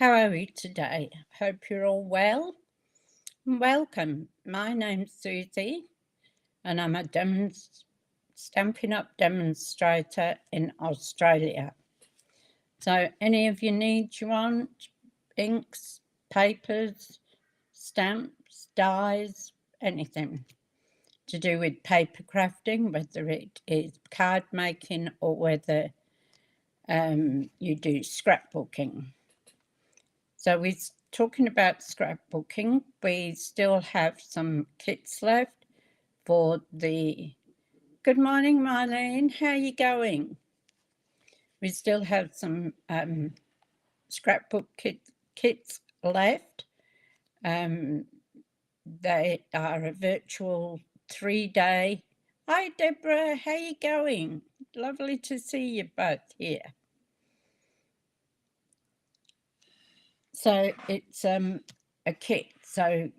How are you today? Hope you're all well. Welcome. My name's Suzie, and I'm a Stampin' Up demonstrator in Australia. So any of you want inks, papers, stamps, dies, anything to do with paper crafting, whether it is card making or whether you do scrapbooking. So we're talking about scrapbooking. We still have some kits left for the... Good morning, Marlene. How are you going? We still have some scrapbook kits left. They are a virtual 3-day. Hi, Deborah. How are you going? Lovely to see you both here. So it's a kit. So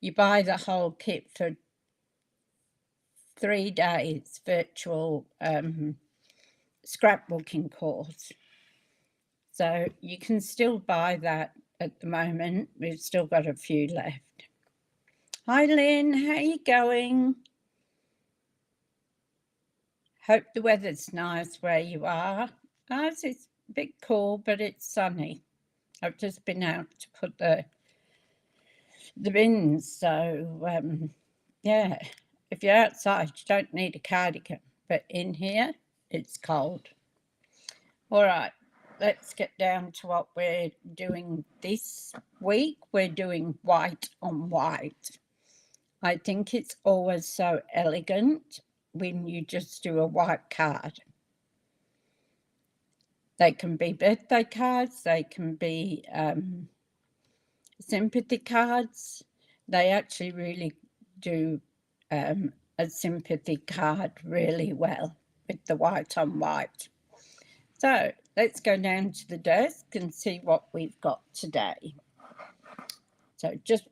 you buy the whole kit for 3 days virtual scrapbooking course. So you can still buy that at the moment. We've still got a few left. Hi, Lynn. How are you going? Hope the weather's nice where you are. Ours is a bit cool, but it's sunny. I've just been out to put the bins. So, yeah, if you're outside, you don't need a cardigan. But in here, it's cold. All right, let's get down to what we're doing this week. We're doing white on white. I think it's always so elegant when you just do a white card. They can be birthday cards, they can be sympathy cards. They actually really do a sympathy card really well with the white on white. So let's go down to the desk and see what we've got today. So just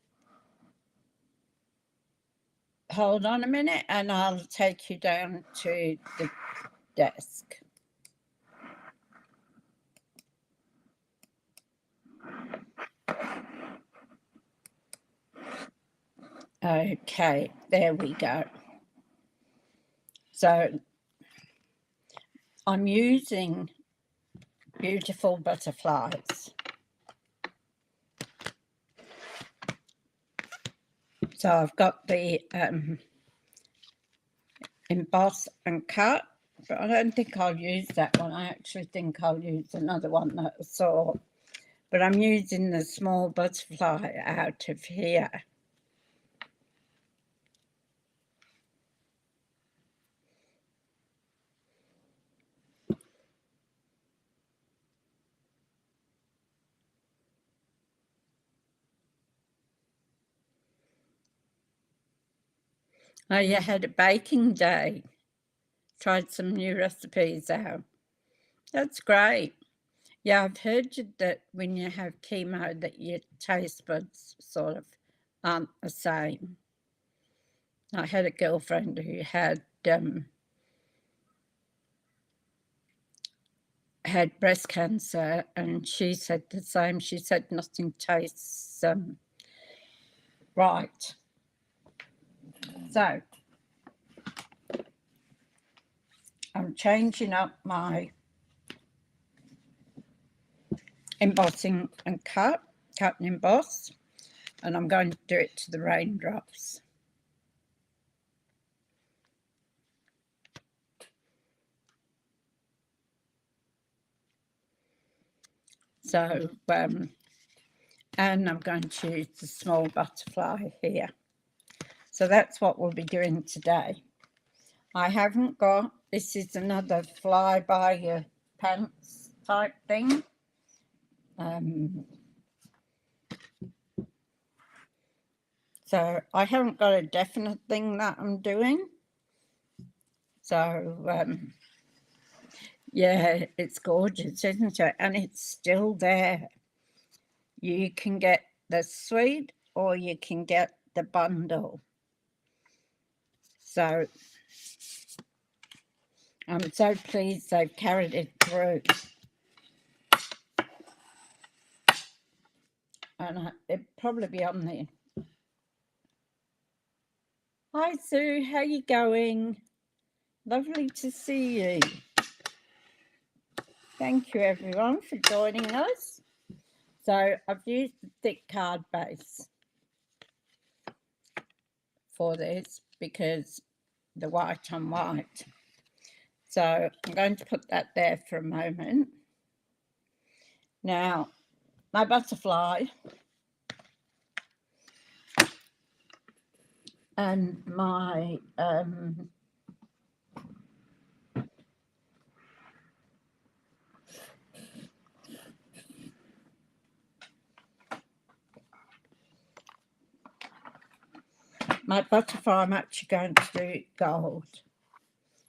hold on a minute and I'll take you down to the desk. Okay, there we go. So I'm using beautiful butterflies. So I've got the emboss and cut, but I don't think I'll use that one. I actually think I'll use another one that I saw. But I'm using the small butterfly out of here. Oh, you had a baking day. Tried some new recipes out. That's great. Yeah, I've heard that when you have chemo that your taste buds sort of aren't the same. I had a girlfriend who had breast cancer and she said the same. She said nothing tastes right. So I'm changing up my embossing and cut and emboss, and I'm going to do it to the raindrops. So, and I'm going to use the small butterfly here. So that's what we'll be doing today. I haven't got, this is another fly by your pants type thing. So I haven't got a definite thing that I'm doing. So, yeah, it's gorgeous, isn't it? And it's still there. You can get the suite or you can get the bundle. So I'm so pleased they've carried it through. and it'll probably be on there. Hi Sue, how you going? Lovely to see you. Thank you everyone for joining us. So I've used the thick card base for this because the white on white. So I'm going to put that there for a moment. Now, my butterfly and my butterfly, I'm actually going to do gold,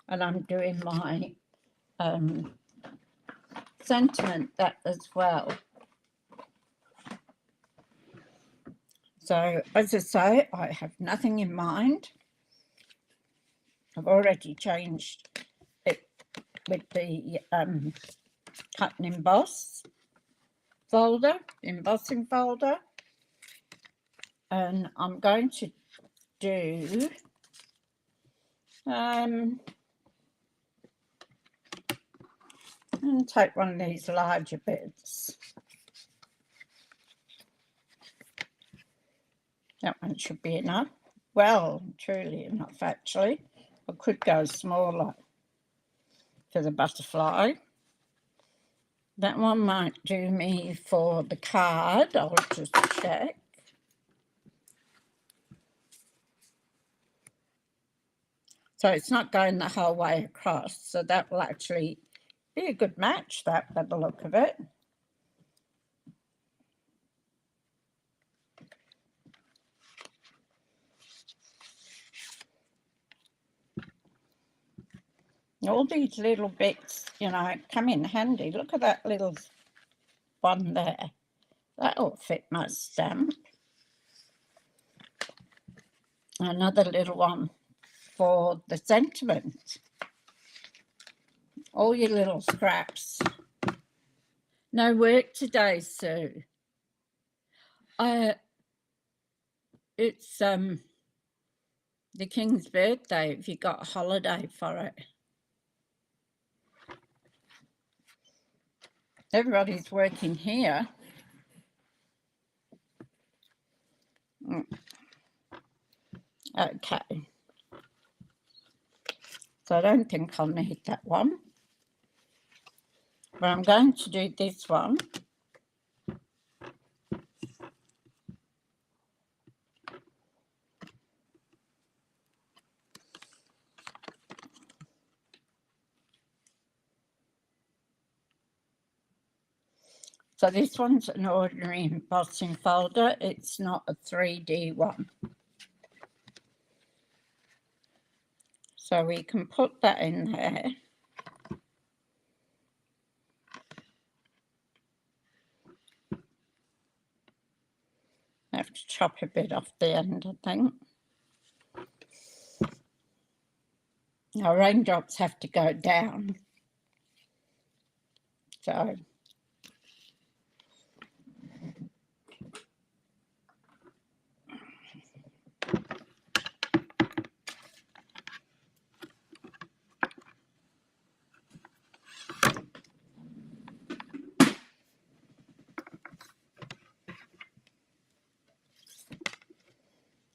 and I'm doing my sentiment that as well. So as I say, I have nothing in mind. I've already changed it with the cut and emboss folder, embossing folder, and I'm going to do and take one of these larger bits. That one should be enough. Well, truly enough, actually. I could go smaller for the butterfly. That one might do me for the card. I'll just check. So it's not going the whole way across. So that will actually be a good match, that, by the look of it. All these little bits, you know, come in handy. Look at that little one there. That'll fit my stamp. Another little one for the sentiment. All your little scraps. No work today, Sue. It's the King's birthday, if you got a holiday for it. Everybody's working here. Okay. So I don't think I'll need that one. But I'm going to do this one. So this one's an ordinary embossing folder. It's not a 3D one. So we can put that in there. I have to chop a bit off the end, I think. Our raindrops have to go down. So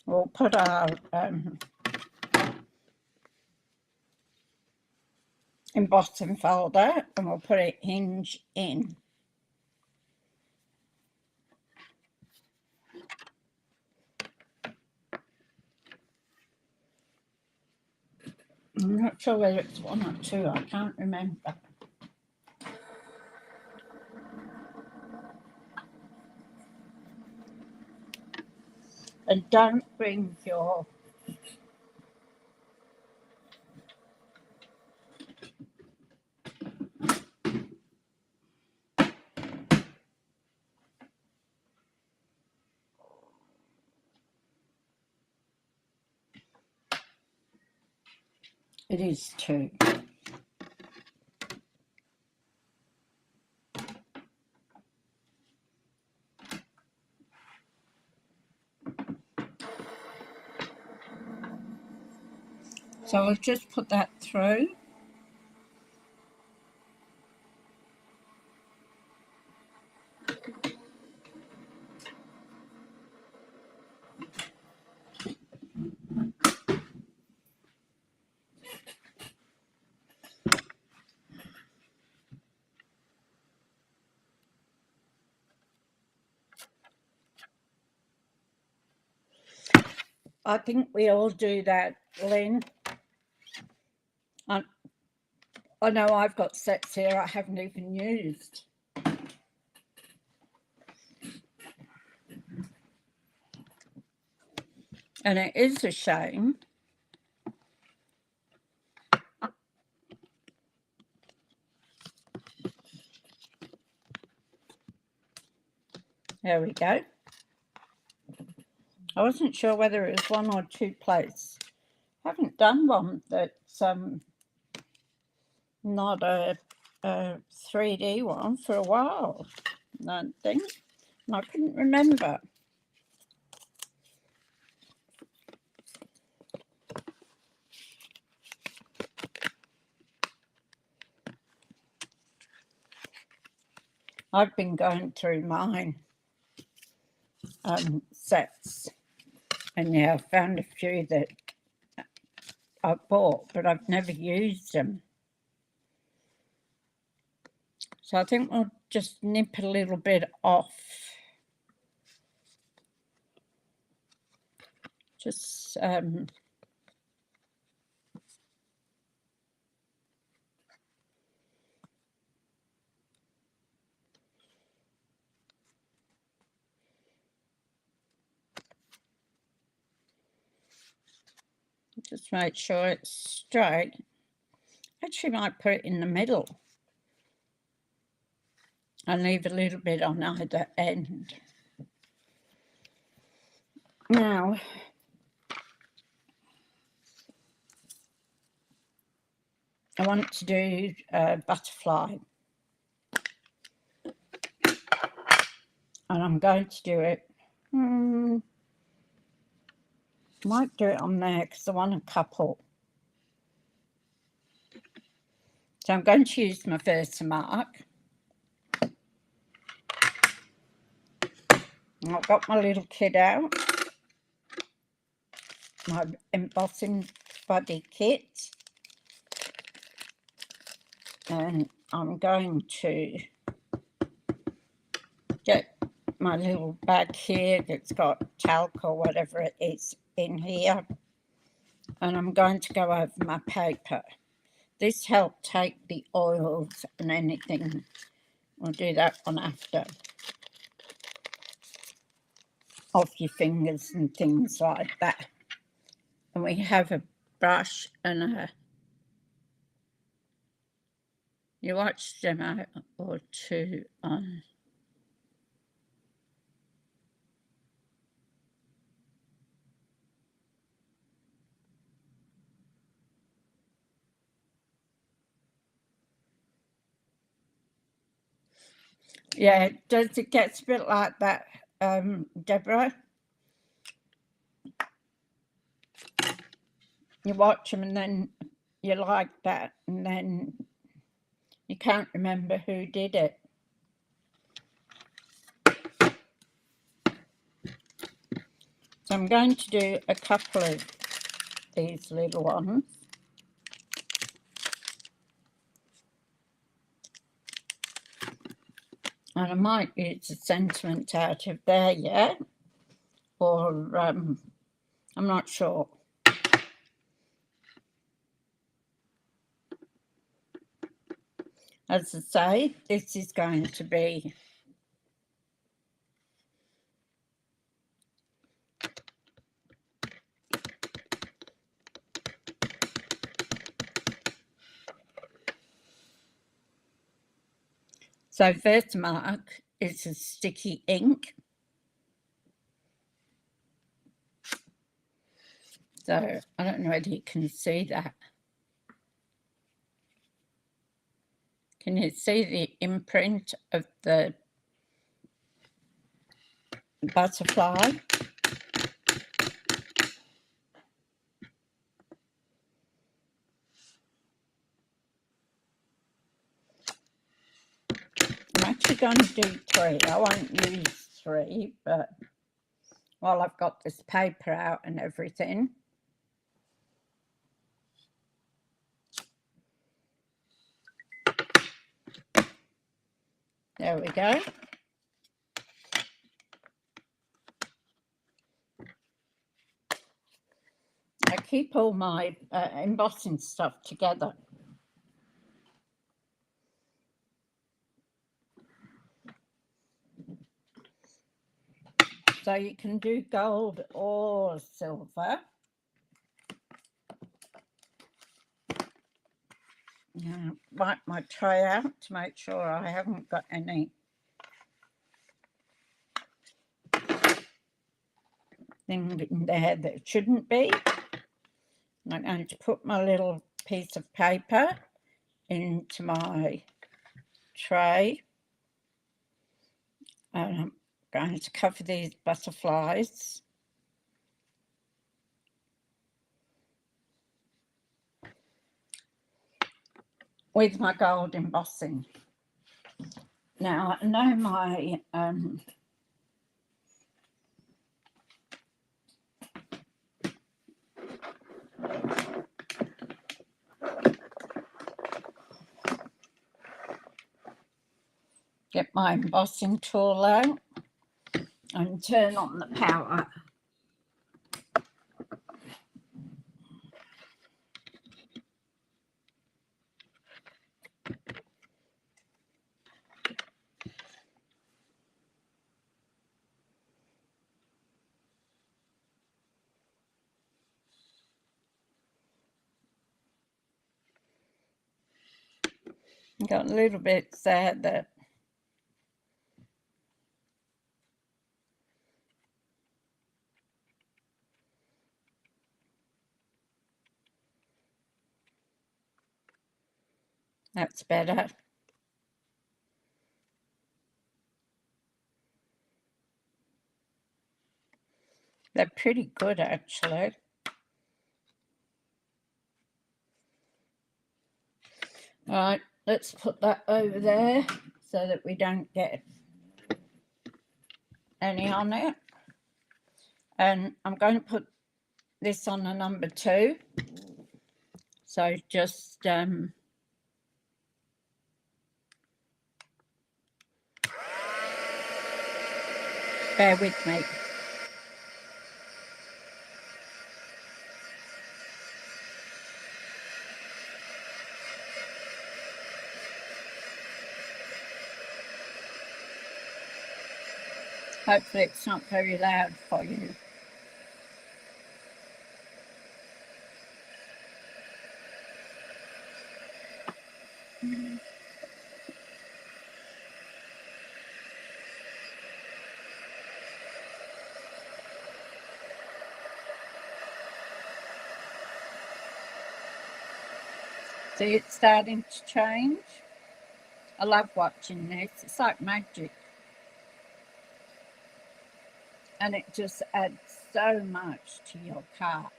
we'll put our embossing folder and we'll put a hinge in. I'm not sure whether it's one or two, I can't remember. And don't bring your it is two. So I'll just put that through. I think we all do that, Lynn. I know I've got sets here I haven't even used. And it is a shame. There we go. I wasn't sure whether it was 1 or 2 plates. I haven't done one that's not a 3D one for a while, I don't think. And I couldn't remember. I've been going through mine sets, and yeah, I found a few that I bought, but I've never used them. So I think we'll just nip a little bit off. Just make sure it's straight. Actually might put it in the middle and leave a little bit on either end. Now, I want to do a butterfly. And I'm going to do it, might do it on there because I want a couple. So I'm going to use my Versamark. I've got my little kit out, my embossing buddy kit. And I'm going to get my little bag here that's got talc or whatever it is in here. And I'm going to go over my paper. This helped take the oils and anything. We'll do that one after. Off your fingers and things like that. And we have a brush and a... You watched them out or two on... Yeah, does it get a bit like that, Deborah? You watch them and then you like that and then you can't remember who did it. So I'm going to do a couple of these little ones. And I might use a sentiment out of there yet, or I'm not sure. As I say, this is going to be so Versamark is a sticky ink. So I don't know whether you can see that. Can you see the imprint of the butterfly? actually going to do 3. I won't use 3, but while I've got this paper out and everything. There we go. I keep all my embossing stuff together. So you can do gold or silver. Now, wipe my tray out to make sure I haven't got any thing in there that shouldn't be. I'm going to put my little piece of paper into my tray, and I'm going to cover these butterflies. With my gold embossing. Now I know my get my embossing tool out and turn on the power. Got a little bit sad that that's better. They're pretty good, actually. All right, let's put that over there so that we don't get any on it. And I'm going to put this on a number 2. So just bear with me. Hopefully it's not very loud for you. See, it's starting to change. I love watching this. It's like magic. And it just adds so much to your card.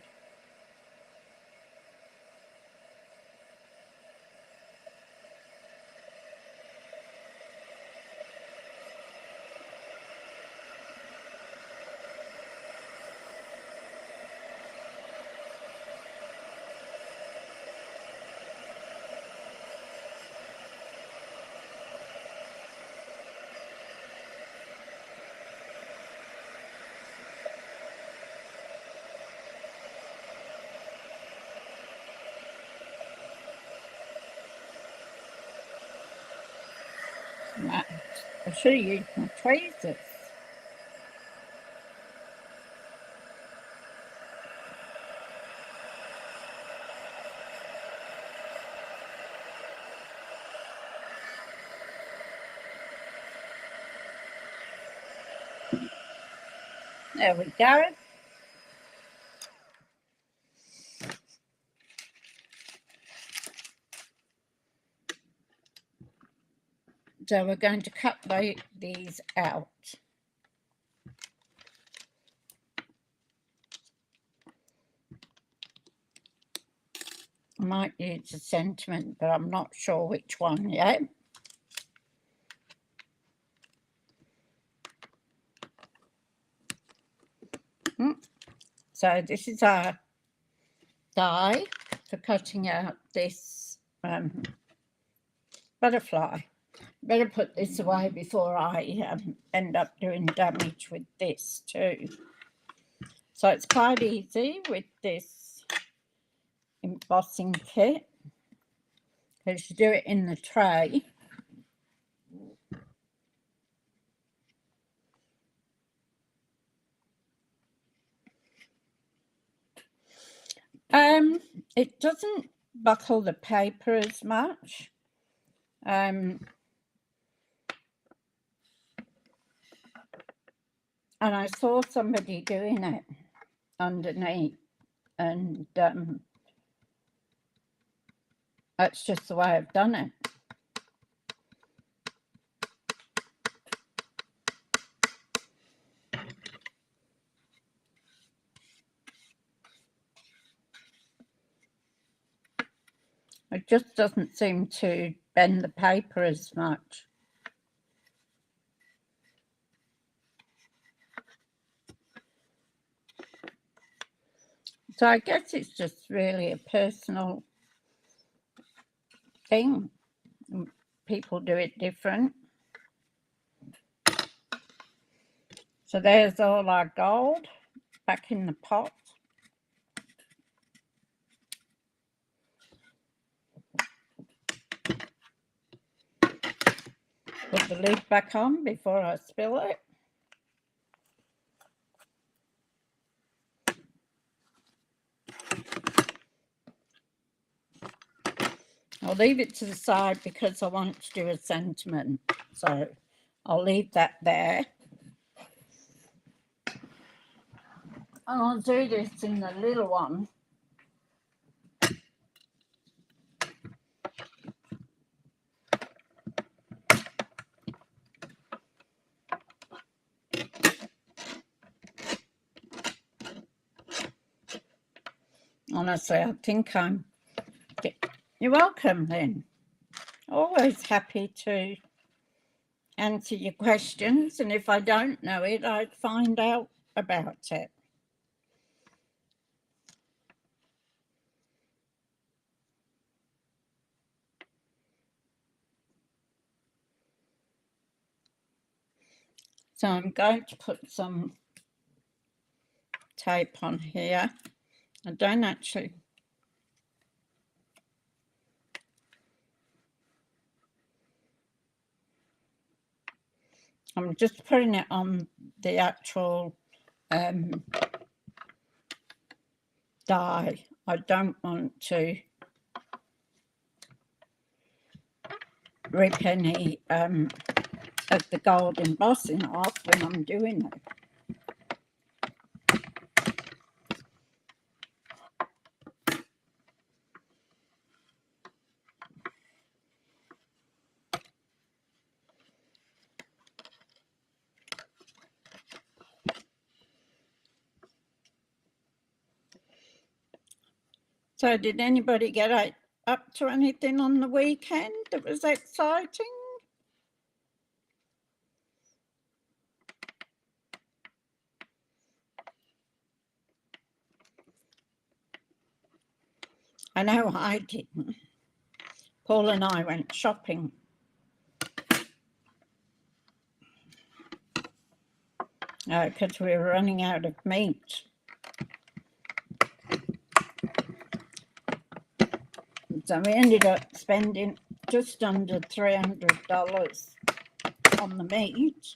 I should have used my tweezers. There we go. So we're going to cut these out. I might use a sentiment, but I'm not sure which one yet. So this is our die for cutting out this butterfly. Better put this away before I end up doing damage with this too. So it's quite easy with this embossing kit, because you do it in the tray. It doesn't buckle the paper as much. And I saw somebody doing it underneath, and that's just the way I've done it. It just doesn't seem to bend the paper as much. So I guess it's just really a personal thing. People do it different. So there's all our gold back in the pot. Put the lid back on before I spill it. I'll leave it to the side because I want to do a sentiment. So I'll leave that there. And I'll do this in the little one. Honestly, I think I'm... You're welcome, then. Always happy to answer your questions, and if I don't know it, I'd find out about it. So I'm going to put some tape on here. I don't actually... I'm just putting it on the actual die. I don't want to rip any of the gold embossing off when I'm doing it. So did anybody get up to anything on the weekend that was exciting? I know I didn't. Paul and I went shopping. Because we were running out of meat. So we ended up spending just under $300 on the meat.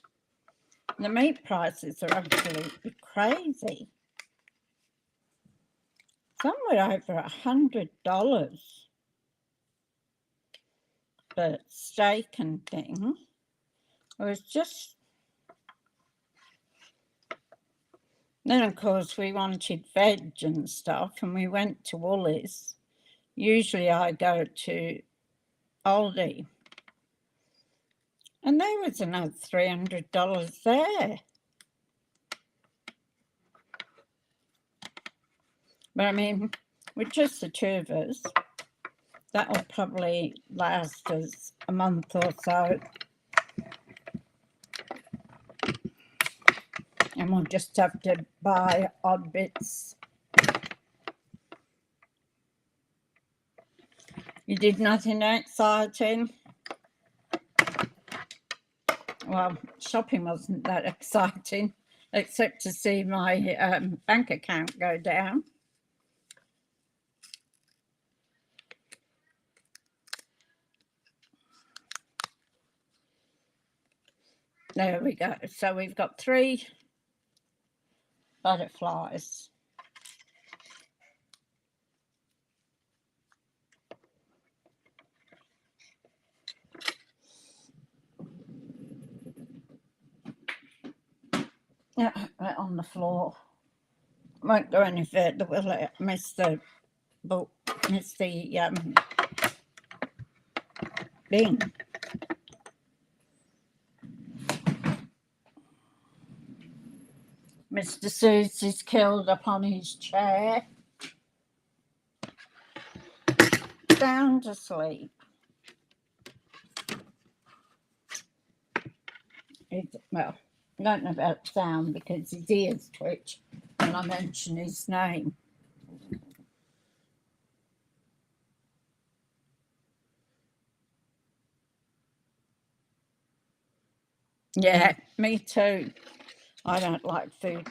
The meat prices are absolutely crazy. Some were over $100 for steak and things. It was just... Then, of course, we wanted veg and stuff, and we went to Woolies. Usually I go to Aldi. And there was another $300 there. But I mean, with just the two of us, that will probably last us a month or so. And and we'll just have to buy odd bits. You did nothing exciting? Well, shopping wasn't that exciting, except to see my bank account go down. There we go. So we've got 3 butterflies. Yeah, right on the floor. Won't go any further, will it? Miss the bin. Mr. Susie's curled up on his chair, down to sleep. Well, I don't know about sound because his ears twitch when I mention his name. Yeah, me too. I don't like food.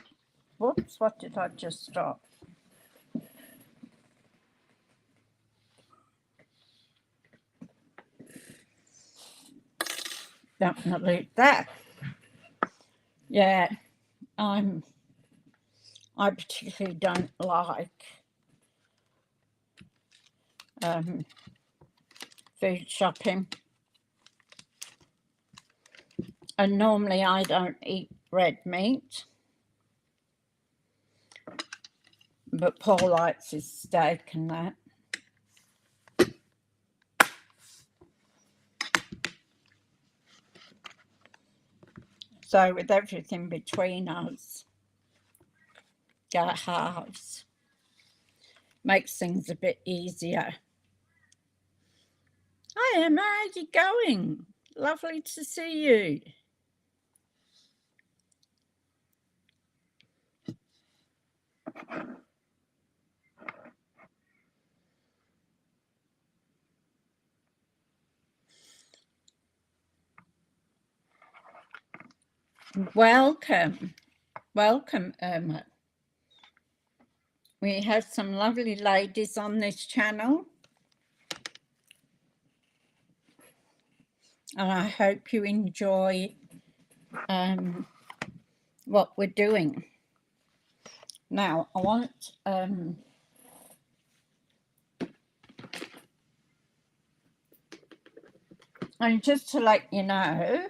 Whoops, what did I just stop? Don't loot that. Yeah, I particularly don't like food shopping. And normally I don't eat red meat, but Paul likes his steak and that. So with everything between us, go halves. Makes things a bit easier. Hi Emma, how you going? Lovely to see you. Welcome, Emma. We have some lovely ladies on this channel, and I hope you enjoy what we're doing. Now, I want and just to let you know,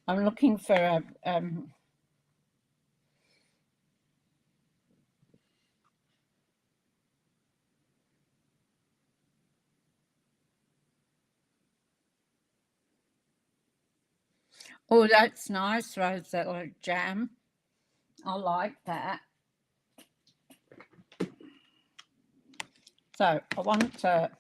I'm looking for a oh, that's nice, Rosella jam. I like that. So I want to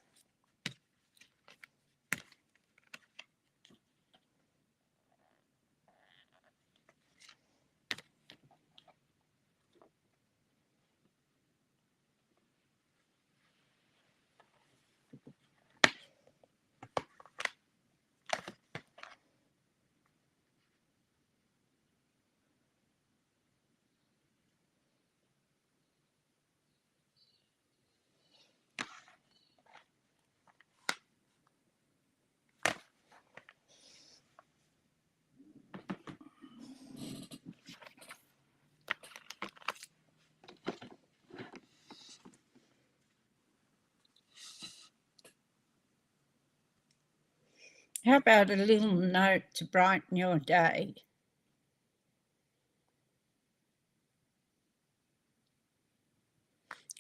how about a little note to brighten your day?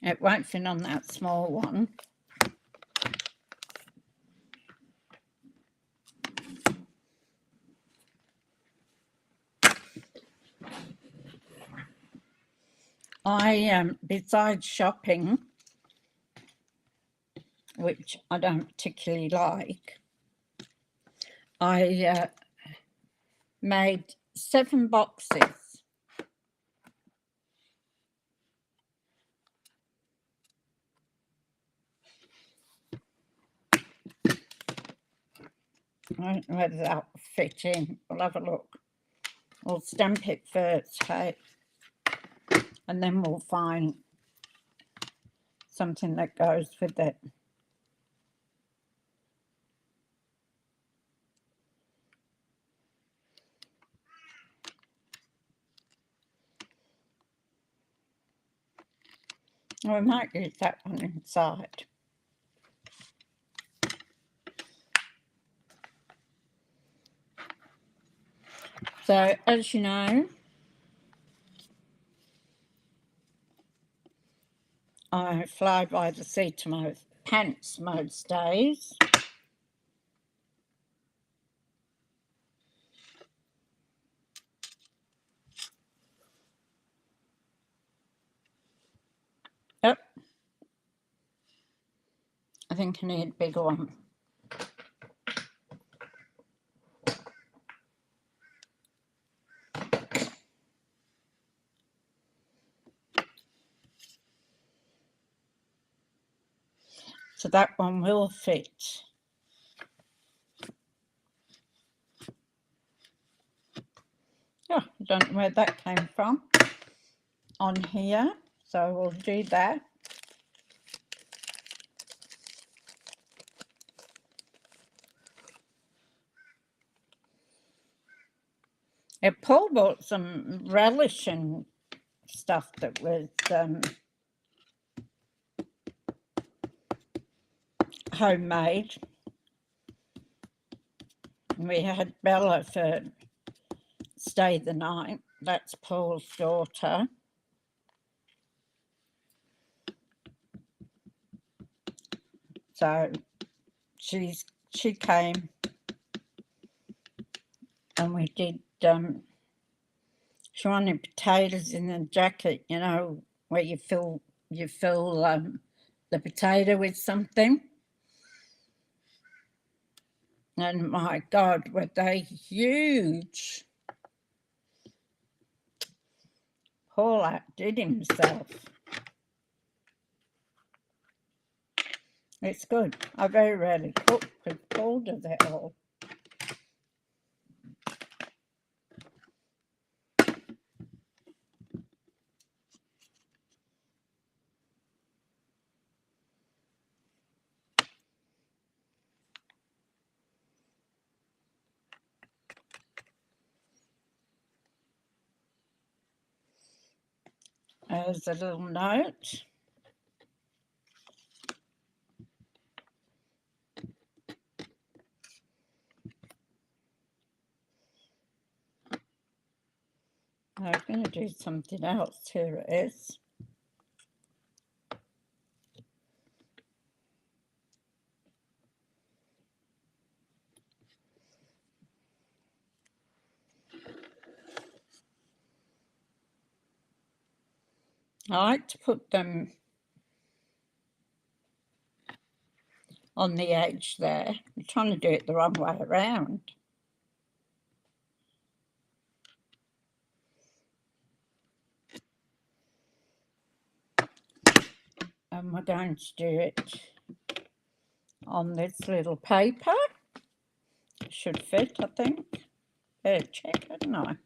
It won't fit on that small one. Besides shopping, which I don't particularly like. I made 7 boxes. I don't know whether that will fit in. We'll have a look. We'll stamp it first, hey? And then we'll find something that goes with it. We might use that one inside. So, as you know, I fly by the seat of my pants most days. Yep. I think I need a bigger one. So that one will fit. Oh, I don't know where that came from on here. So we'll do that. Paul bought some relish and stuff that was homemade. We had Bella for stay the night. That's Paul's daughter. So she came and we did she wanted potatoes in the jacket, you know, where you fill the potato with something. And my God, were they huge. Paul outdid himself. It's good. I very rarely cook because Paul does it all. There's a little note. I'm going to do something else. Here it is. I like to put them on the edge there. I'm trying to do it the wrong way around. And we're going to do it on this little paper. It should fit, I think. Better check it, hadn't I?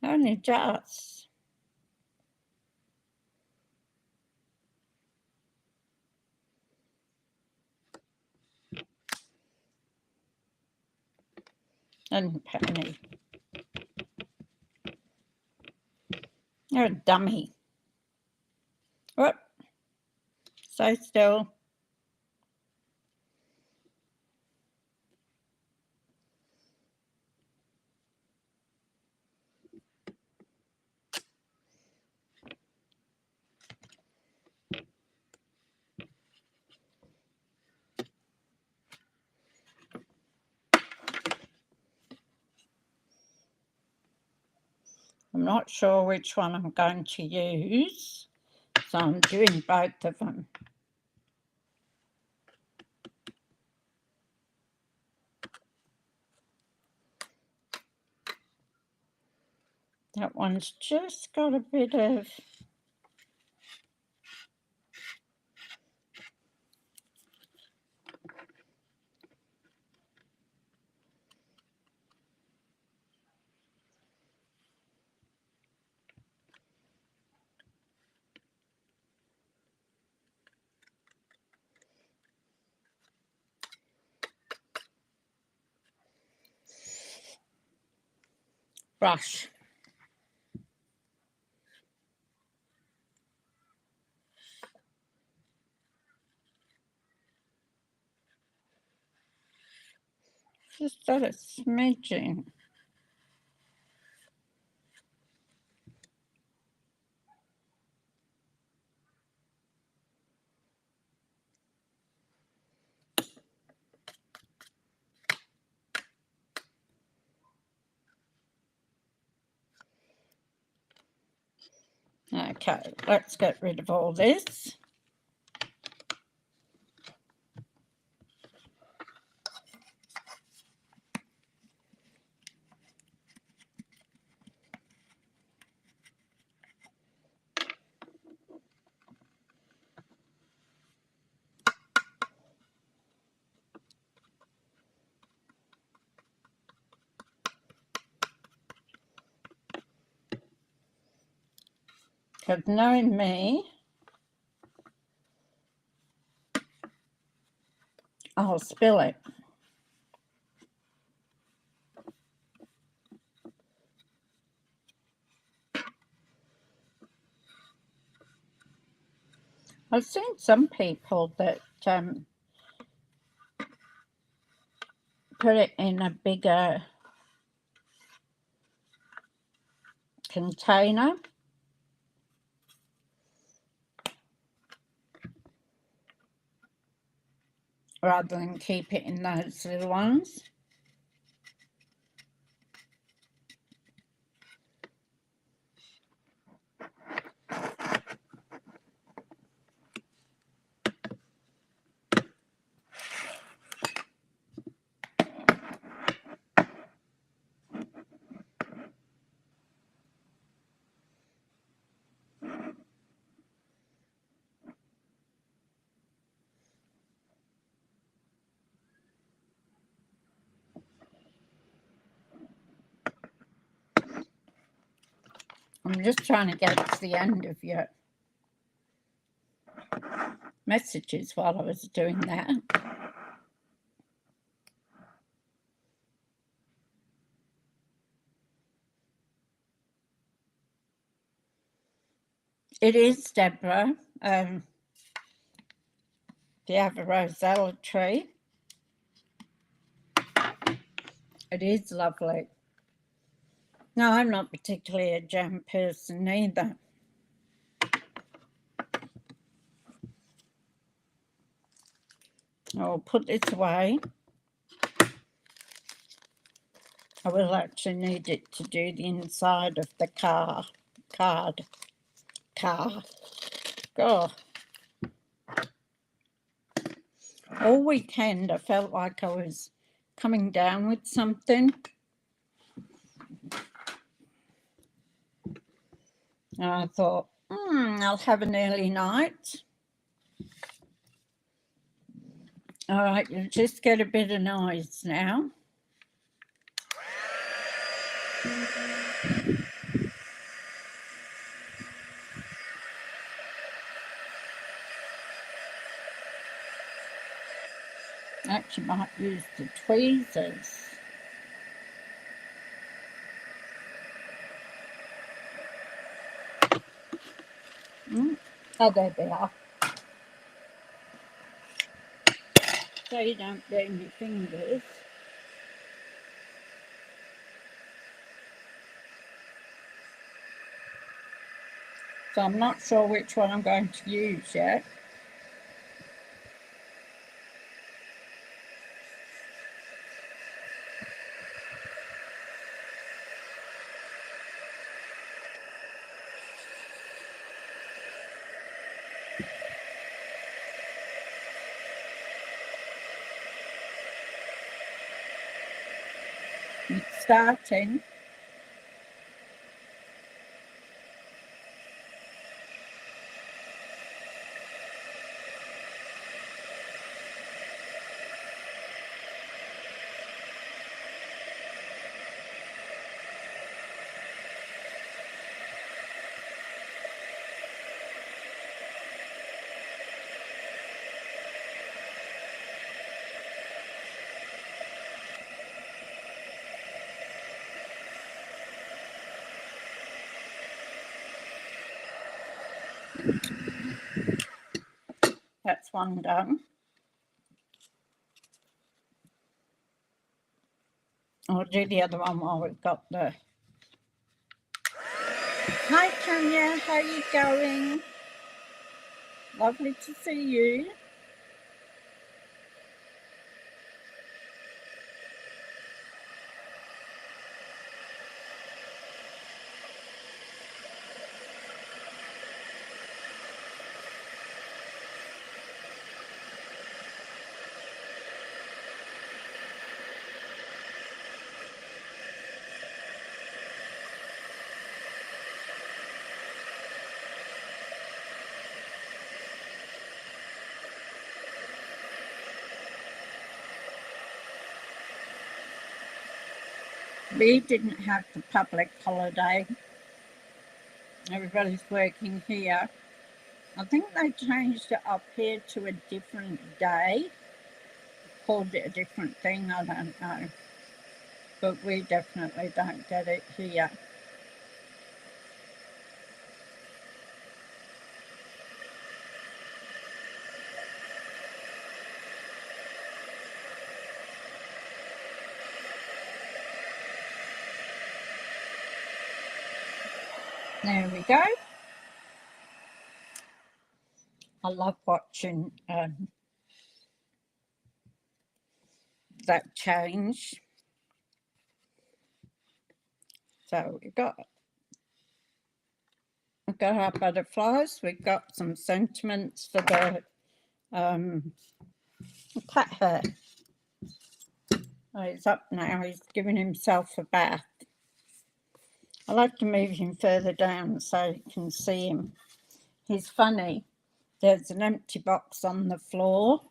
Only just. And Penny. You're a dummy. Whoop. Stay still. I'm not sure which one I'm going to use, so I'm doing both of them. That one's just got a bit of brush. Just got a smidgen. Okay, let's get rid of all this. Because knowing me, I'll spill it. I've seen some people that put it in a bigger container rather than keep it in those little ones. I'm just trying to get to the end of your messages while I was doing that. It is Deborah. Do you have a rosella tree? It is lovely. No, I'm not particularly a jam person either. I'll put this away. I will actually need it to do the inside of the car. God. All weekend I felt like I was coming down with something. And I thought, I'll have an early night. All right, you just get a bit of noise now. Actually might use the tweezers. Oh, there they are. So you don't burn your fingers. So I'm not sure which one I'm going to use yet. starting. That's one done. I'll do the other one while we've got the... Hi Tanya, how are you going? Lovely to see you. We didn't have the public holiday. Everybody's working here. I think they changed it up here to a different day. Called it a different thing, I don't know. But we definitely don't get it here. There we go. I love watching that change. So we've got our butterflies. We've got some sentiments for the cat hair. Oh, he's up now. He's giving himself a bath. I like to move him further down so you can see him. He's funny. There's an empty box on the floor.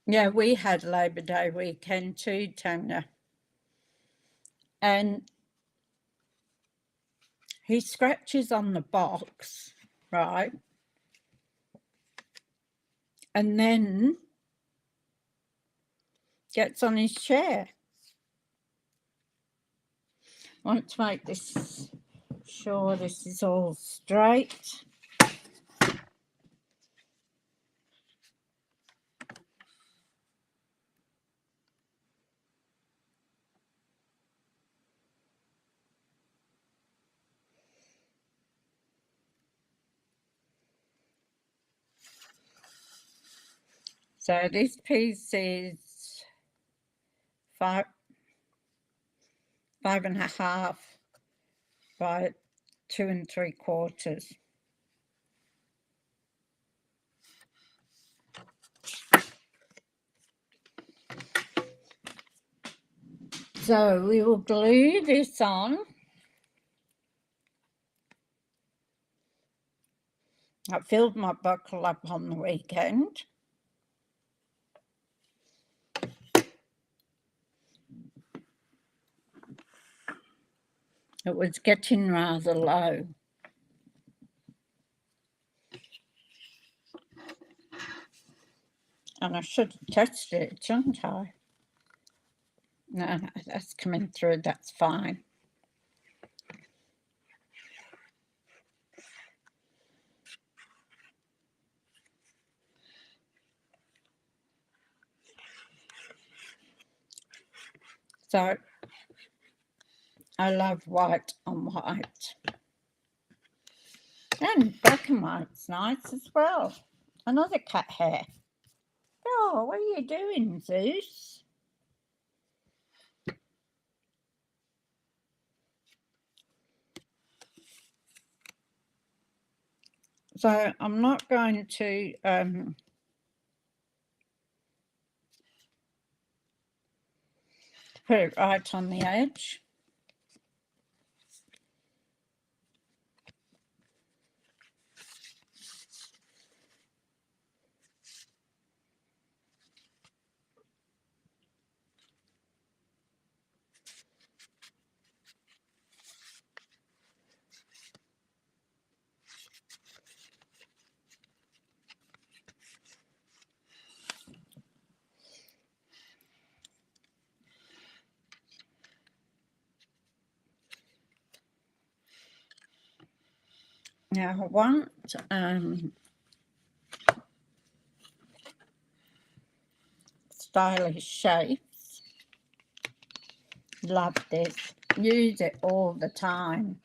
Yeah, we had Labor Day weekend too, Tanya. And he scratches on the box, right? And then gets on his chair. I want to make this sure this is all straight. So this piece is 5.5 by 2 3/4. So we will glue this on. I filled my buckle up on the weekend. It was getting rather low. And I should have tested it, shouldn't I? No, that's coming through, that's fine. So I love white on white. And black and white's nice as well. Another cat hair. Oh, what are you doing, Zeus? So I'm not going to put it right on the edge. Now I want stylish shapes. Love this. Use it all the time.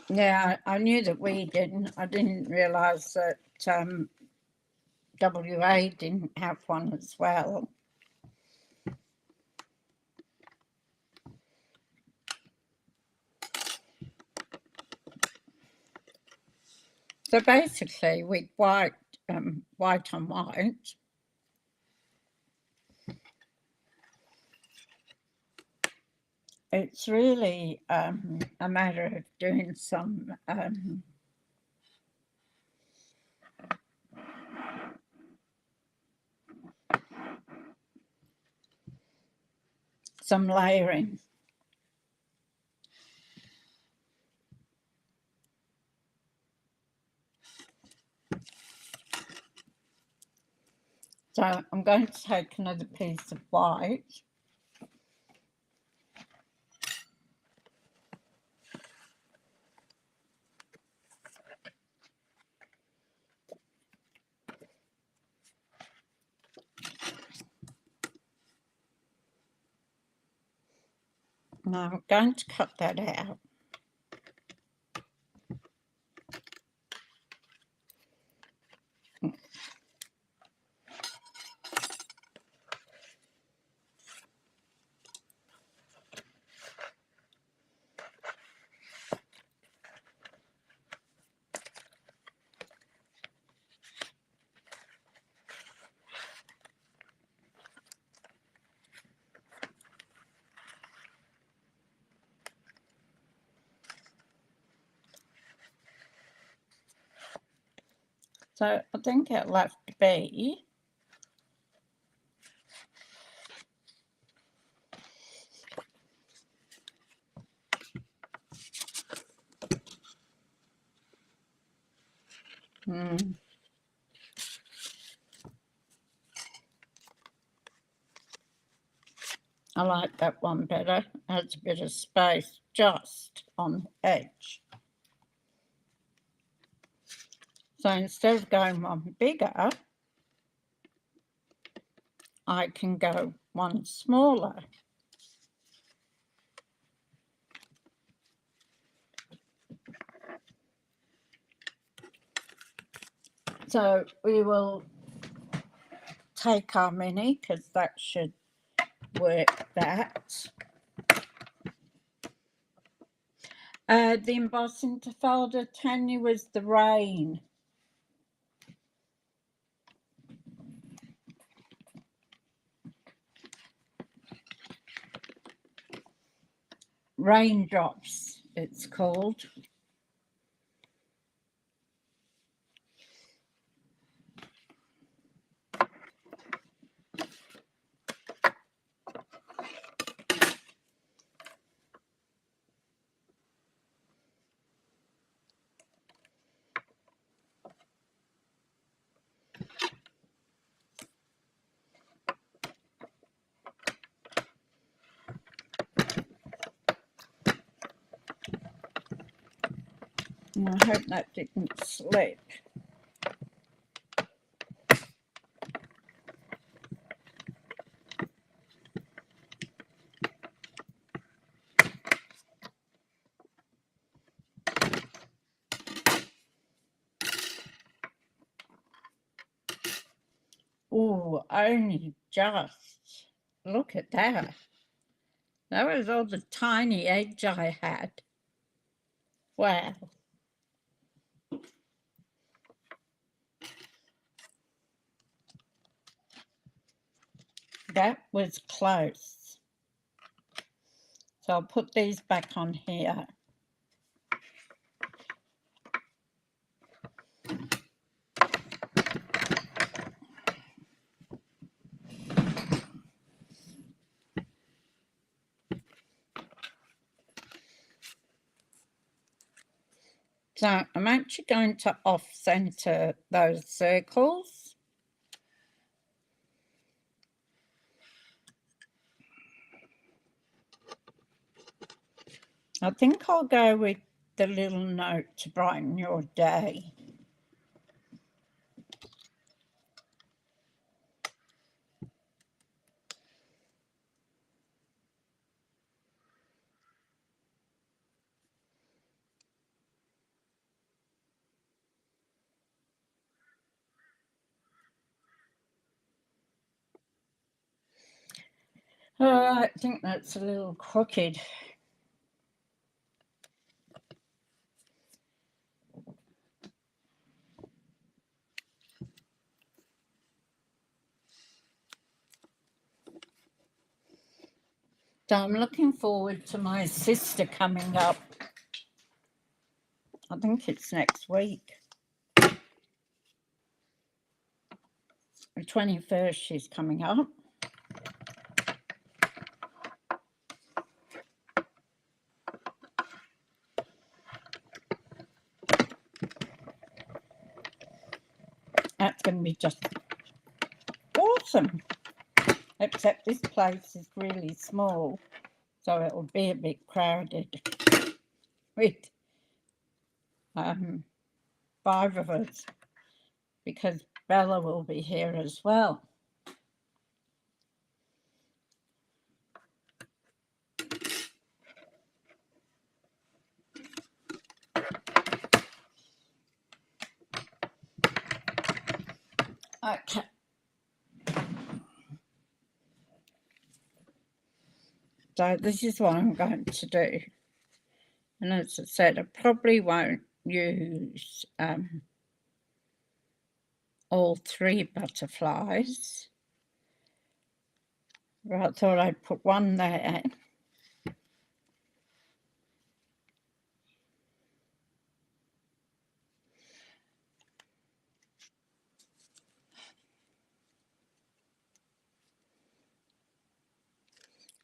Yeah, I knew that we didn't. I didn't realise that WA didn't have one as well. So basically, with white on white, it's really a matter of doing some layering. So I'm going to take another piece of white. Now I'm going to cut that out. So I think it'll have to be I like that one better. Adds a bit of space just on the edge. So instead of going one bigger, I can go one smaller. So we will take our mini, because that should work that. The embossing to folder, Tanya, was the rain. Raindrops, it's called. And I hope that didn't slip. Oh, only just. Look at that. That was all the tiny edge I had. Well, that was close. So I'll put these back on here. So I'm actually going to off-center those circles. I think I'll go with the little note to brighten your day. I think that's a little crooked. So I'm looking forward to my sister coming up. I think it's next week. The 21st she's coming up. That's going to be just awesome. Except this place is really small, so it'll be a bit crowded with 5 of us, because Bella will be here as well. Okay. So this is what I'm going to do. And as I said, I probably won't use all 3 butterflies. But I thought I'd put one there.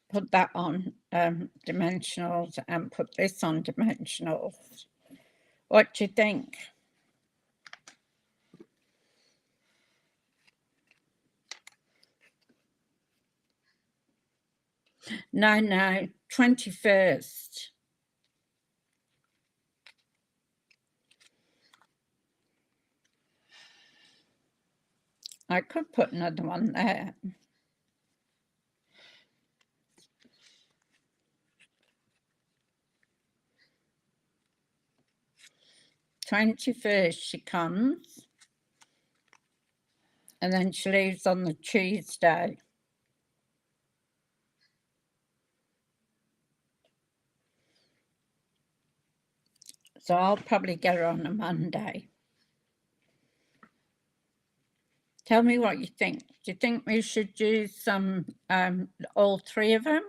Put that on dimensionals and put this on dimensionals. What do you think? No, 21st. I could put another one there. '21st she comes, and then she leaves on the Tuesday. So I'll probably get her on a Monday. Tell me what you think. Do you think we should use some, all 3 of them?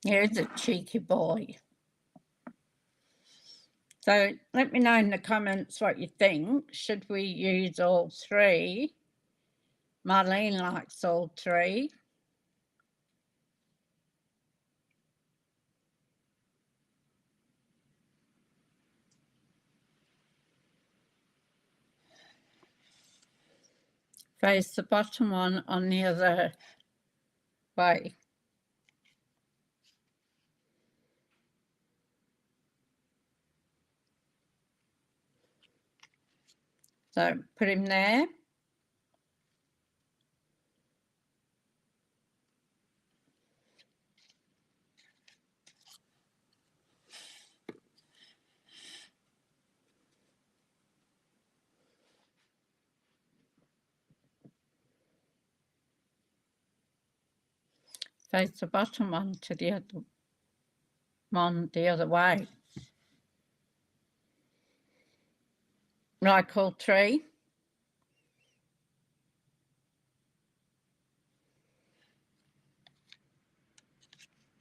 Here's a cheeky boy. So let me know in the comments what you think. Should we use all 3? Marlene likes all 3. Face the bottom one on the other way. So put him there. Face the bottom one to the other one the other way. Like all three.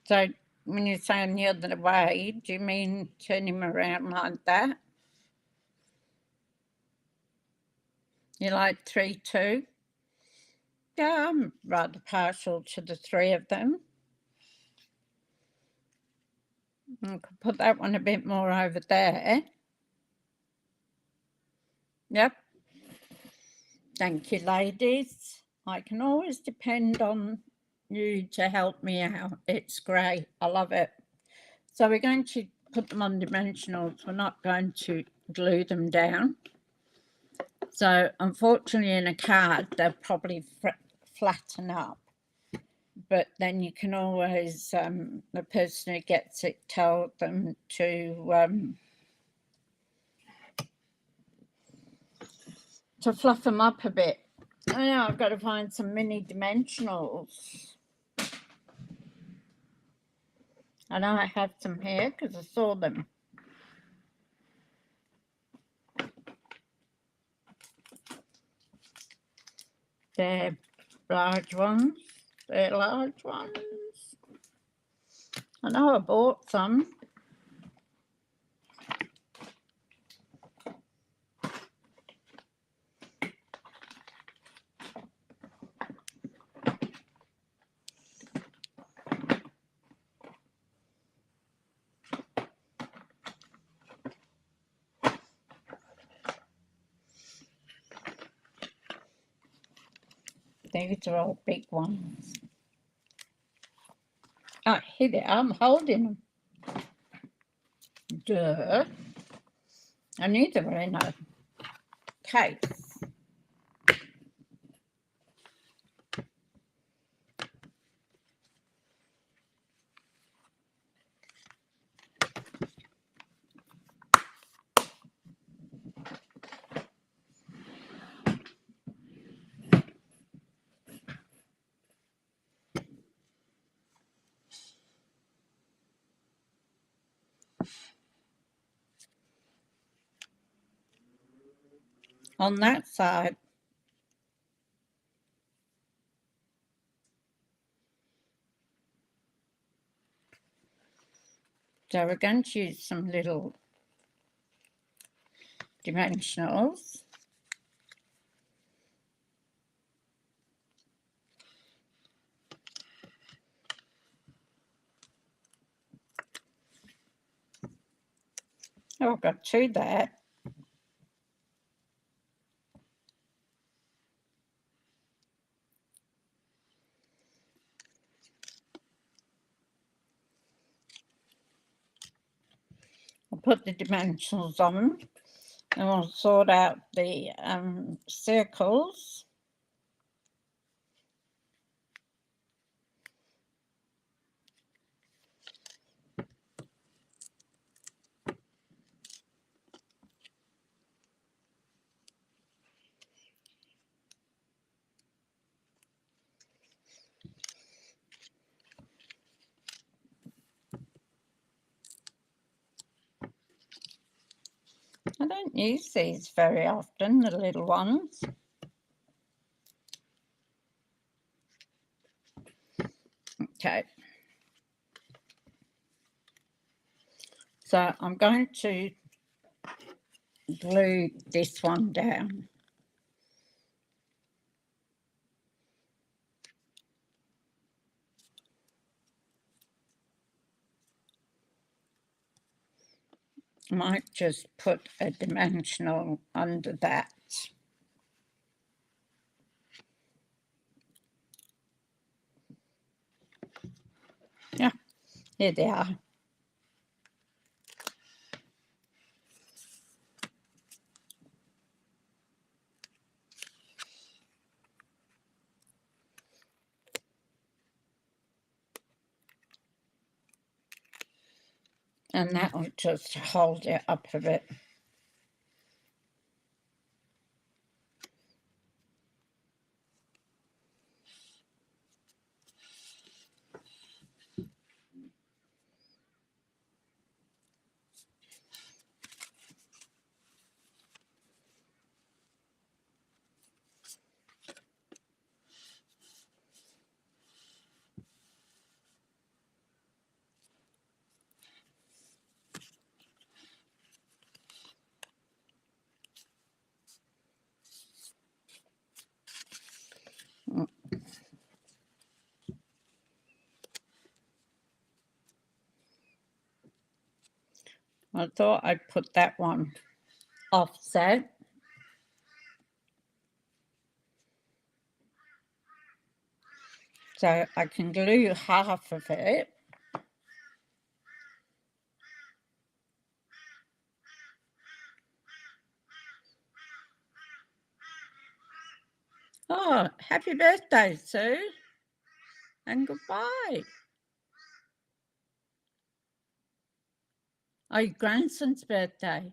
So when you say on the other way, do you mean turn him around like that? You like 3, 2? Yeah, I'm rather partial to the 3 of them. I could put that one a bit more over there. Yep. Thank you, ladies. I can always depend on you to help me out. It's great. I love it. So we're going to put them on dimensionals. We're not going to glue them down. So unfortunately in a card, they'll probably flatten up. But then you can always, the person who gets it, tell them to fluff them up a bit. I know I've got to find some mini dimensionals. I know I have some here because I saw them. They're large ones. They're large ones. I know I bought some. These are all big ones. Oh, here they are. I'm holding them. Duh. I knew they were in a case. On that side. So we're going to use some little dimensionals. Oh, I've got 2 there. I'll put the dimensionals on and we'll sort out the circles. I don't use these very often, the little ones. Okay. So I'm going to glue this one down. Might just put a dimensional under that. Yeah, here they are. And that will just hold it up a bit. I thought I'd put that one offset. So I can glue half of it. Oh, happy birthday, Sue. And goodbye. Oh, your grandson's birthday.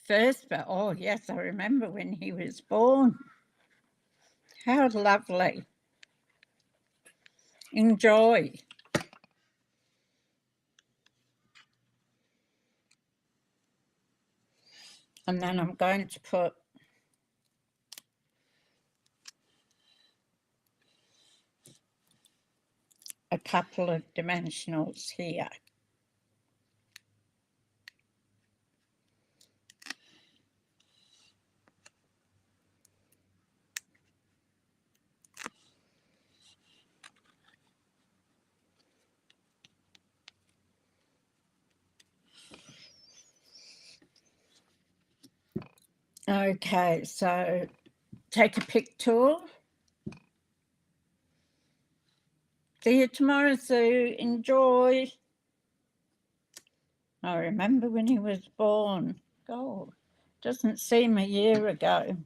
First, but oh, yes, I remember when he was born. How lovely. Enjoy. And then I'm going to put a couple of dimensionals here. Okay, so take a pick tool. See you tomorrow, Sue. Enjoy. I remember when he was born. God, doesn't seem a year ago.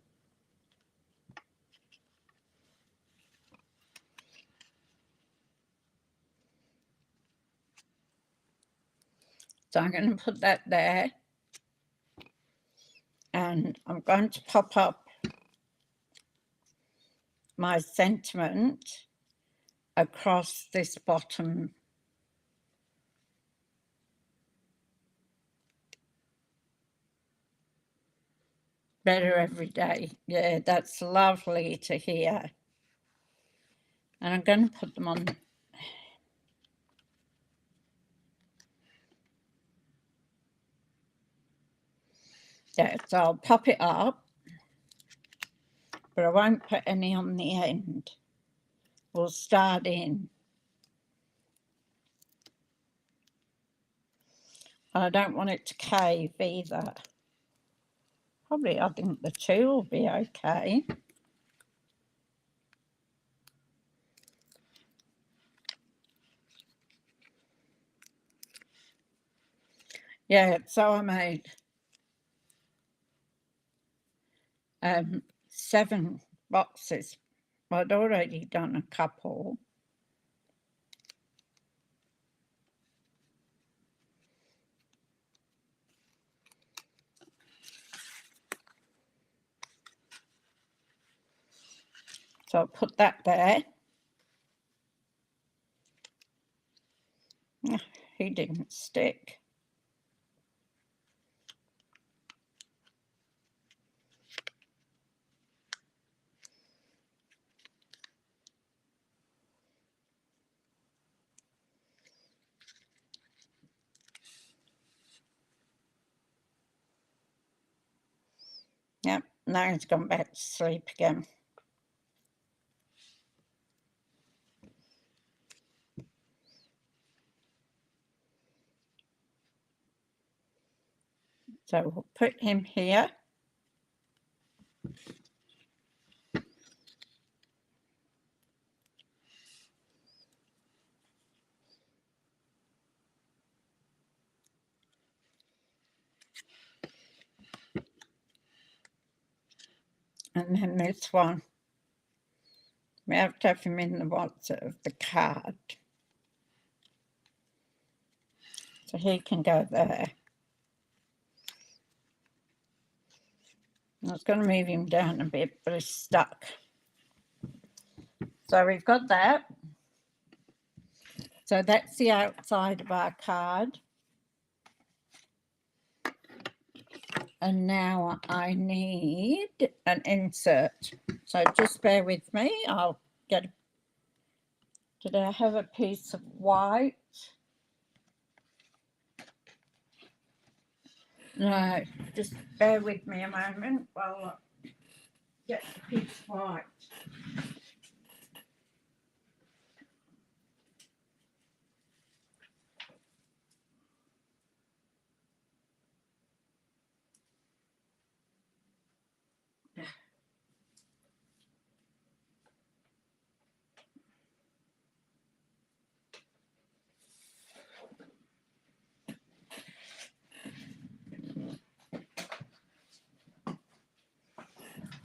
So I'm going to put that there. And I'm going to pop up my sentiment across this bottom. Better every day. Yeah, that's lovely to hear. And I'm going to put them on. Yeah, so I'll pop it up, but I won't put any on the end. We'll start in. I don't want it to cave either. Probably, I think the two will be okay. Yeah, so I made 7 boxes. I'd already done a couple. So I'll put that there. He didn't stick. Yep, now he's gone back to sleep again. So we'll put him here. And then this one, we have to have him in the box of the card. So he can go there. I was going to move him down a bit, but he's stuck. So we've got that. So that's the outside of our card. And now I need an insert. So just bear with me. I'll get. Did I have a piece of white? No, just bear with me a moment while I get the piece of white.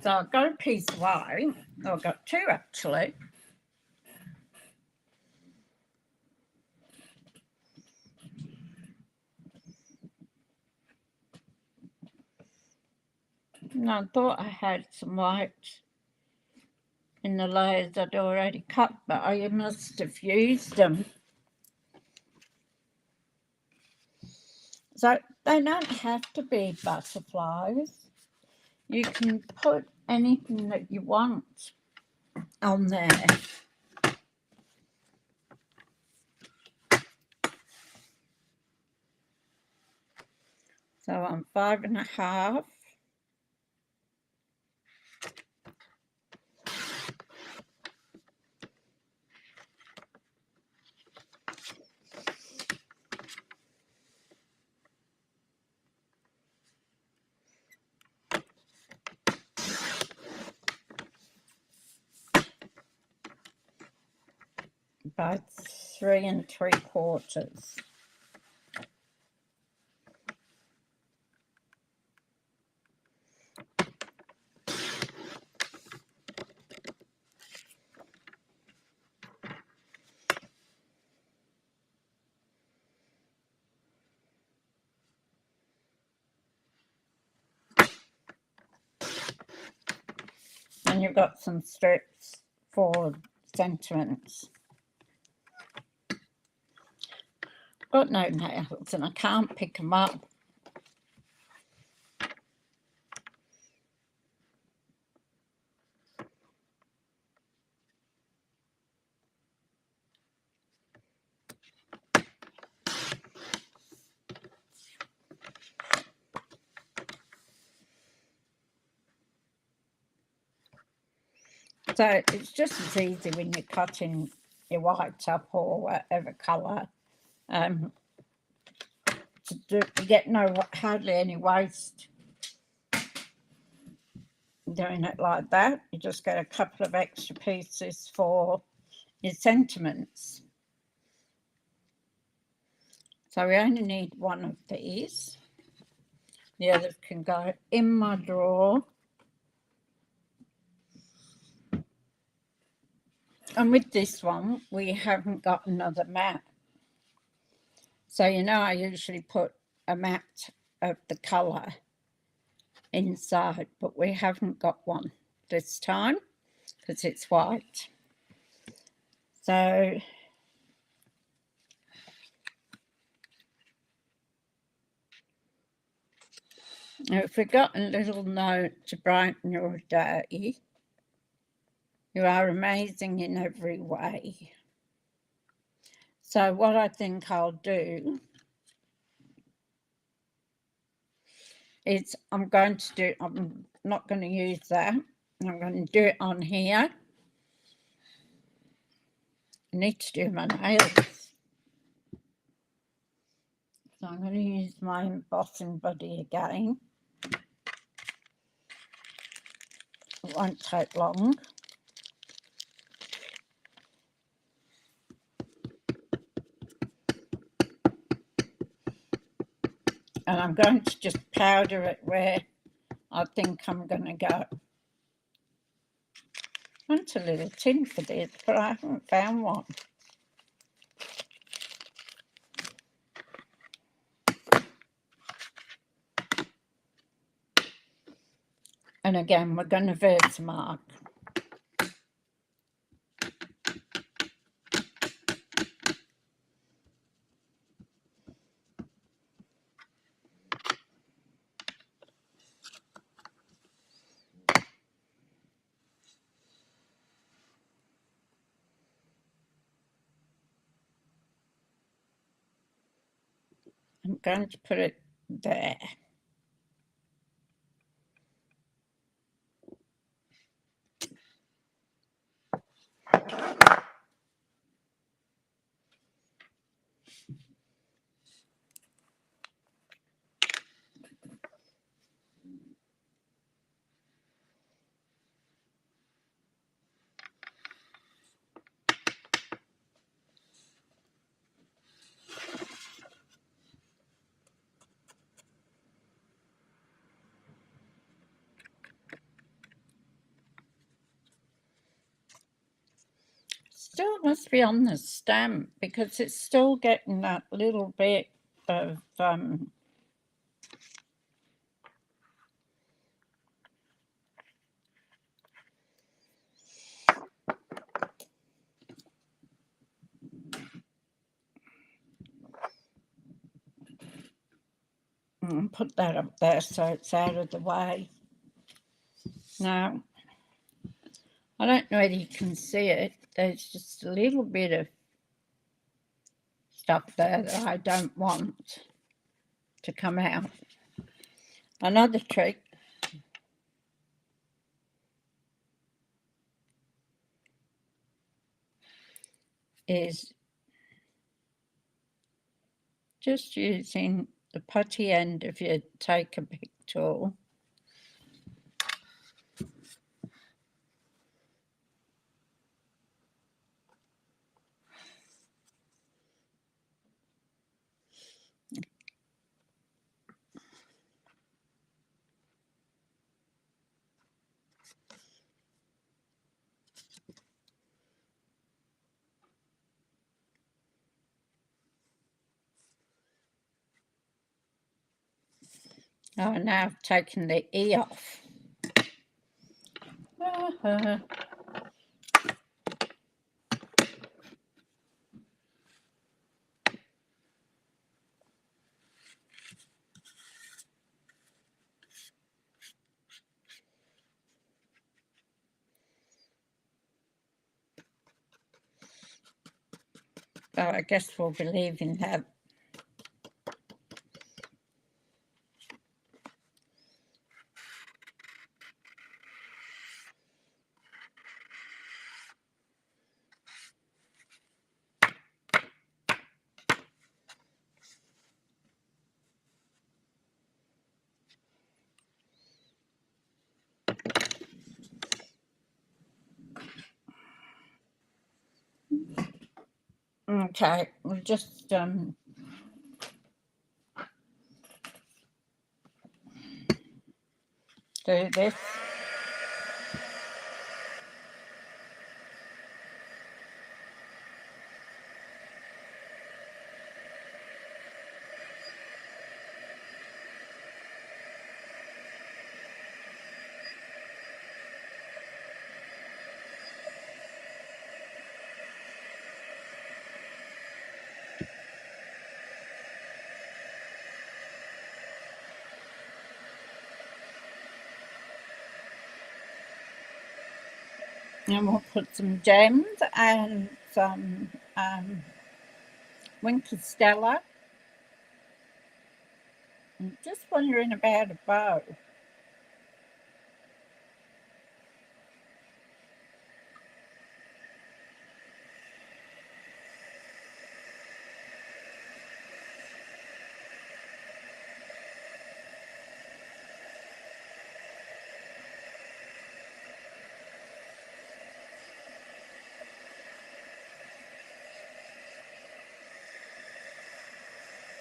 So I've got a piece of white. Oh, I've got two actually. And I thought I had some white in the layers I'd already cut, but I must have used them. So they don't have to be butterflies. You can put anything that you want on there. So I'm 5.5. By 3 3/4. And you've got some strips for sentiments. Got no nails and I can't pick them up. So it's just as easy when you're cutting your white up or whatever colour to do. You get hardly any waste doing it like that. You just get a couple of extra pieces for your sentiments. So we only need one of these. The others can go in my drawer. And with this one, we haven't got another mat. So, you know, I usually put a mat of the colour inside, but we haven't got one this time because it's white. So if we got a little note to brighten your day, you are amazing in every way. So what I think I'll do is I'm not going to use that. I'm going to do it on here. I need to do my nails. So I'm going to use my embossing buddy again. It won't take long. And I'm going to just powder it where I think I'm going to go. I want a little tin for this, but I haven't found one. And again, we're going to Versamark. I'm going to put it there. Still must be on the stamp because it's still getting that little bit of put that up there so it's out of the way. Now, I don't know whether you can see it. There's just a little bit of stuff there that I don't want to come out. Another trick is just using the putty end of your take-a-pick tool. Oh, now I've taken the E off. So I guess we'll be leaving that. Okay, we'll just do this. And we'll put some gems and some Winter Stella. I'm just wondering about a bow.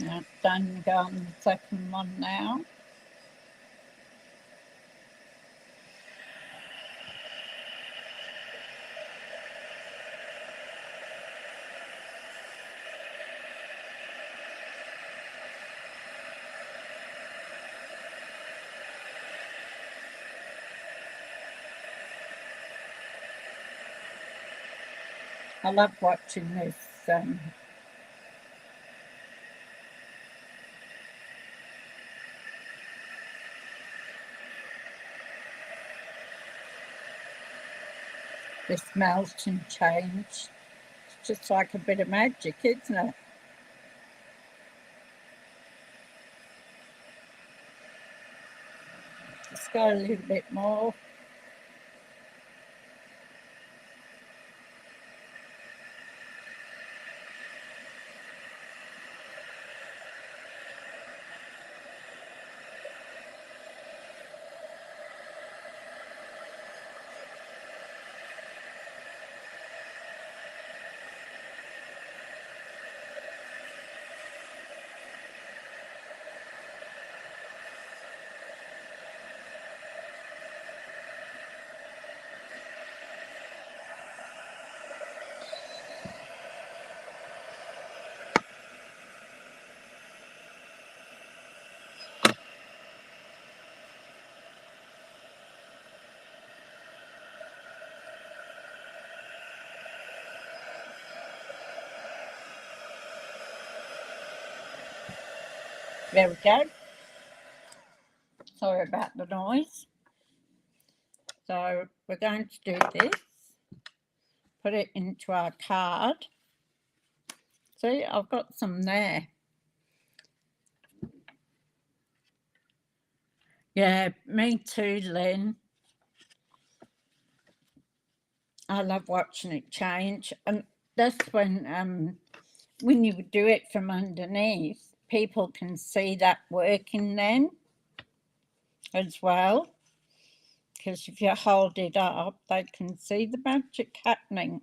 Now, done, go on the second one now. I love watching this this melt and change. It's just like a bit of magic, isn't it? Let's go a little bit more. There we go. Sorry about the noise. So we're going to do this, put it into our card. See, I've got some there. Yeah, me too, Lynn. I love watching it change. And that's when you do it from underneath, people can see that working then as well. Because if you hold it up, they can see the magic happening.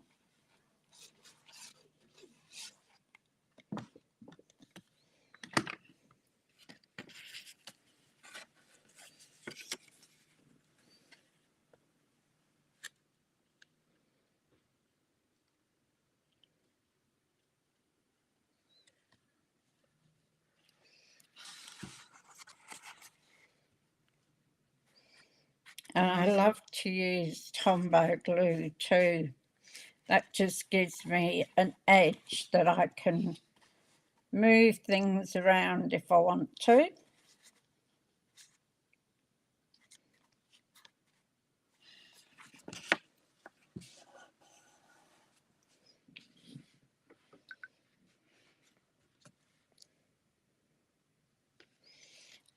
And I love to use Tombow glue too. That just gives me an edge that I can move things around if I want to.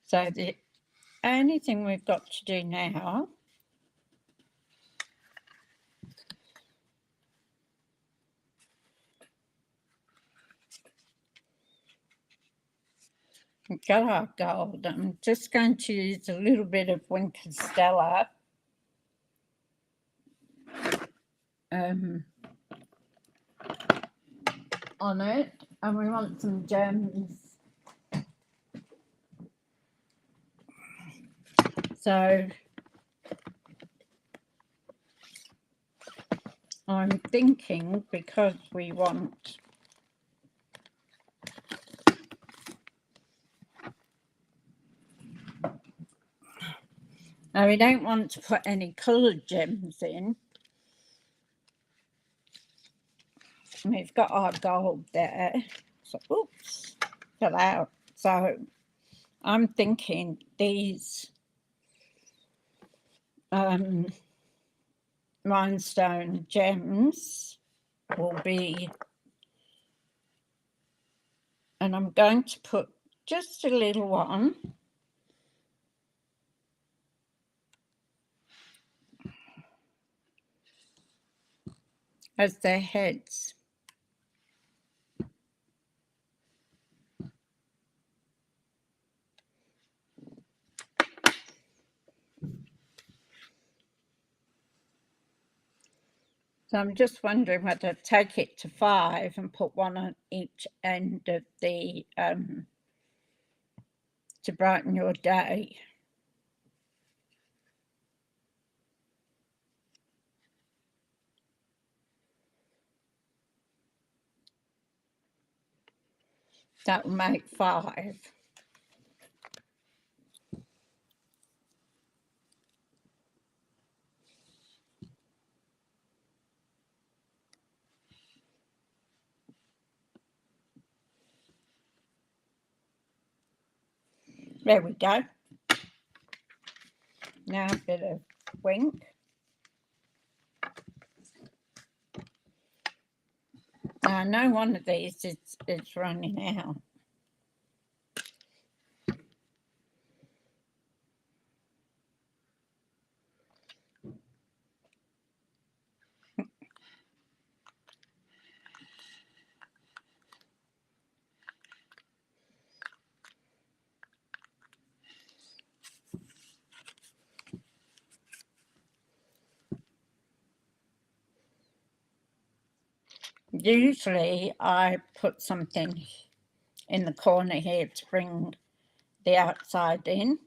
So the only thing we've got to do now got our gold. I'm just going to use a little bit of Winter Stella on it, and we want some gems. So I'm thinking, because we want now we don't want to put any coloured gems in. We've got our gold there. So oops, fell out. So I'm thinking these rhinestone gems will be, and I'm going to put just a little one as their heads. So I'm just wondering whether to take it to 5 and put one on each end of the to brighten your day. That will make 5. There we go. Now a bit of wink. Now I know one of these is running out. Usually I put something in the corner here to bring the outside in,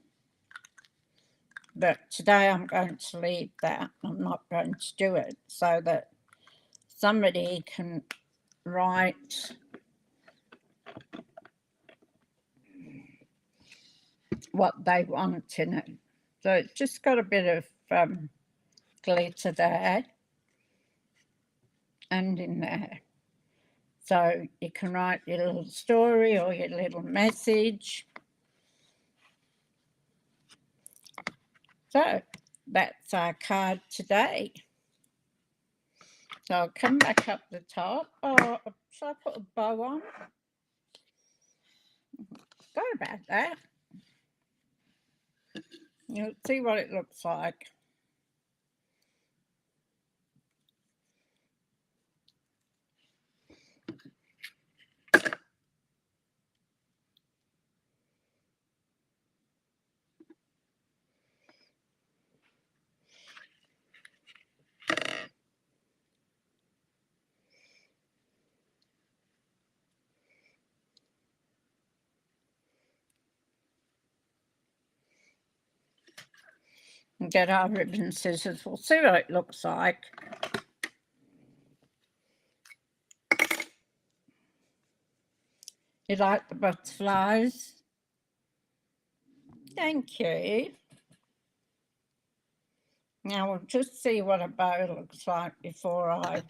but today I'm going to leave that. I'm not going to do it so that somebody can write what they want in it. So it's just got a bit of glitter there and in there. So you can write your little story or your little message. So that's our card today. So I'll come back up the top. Oh, shall I put a bow on? Sorry about that. You'll see what it looks like. And get our ribbon scissors. We'll see what it looks like. You like the butterflies? Thank you. Now we'll just see what a bow looks like before I...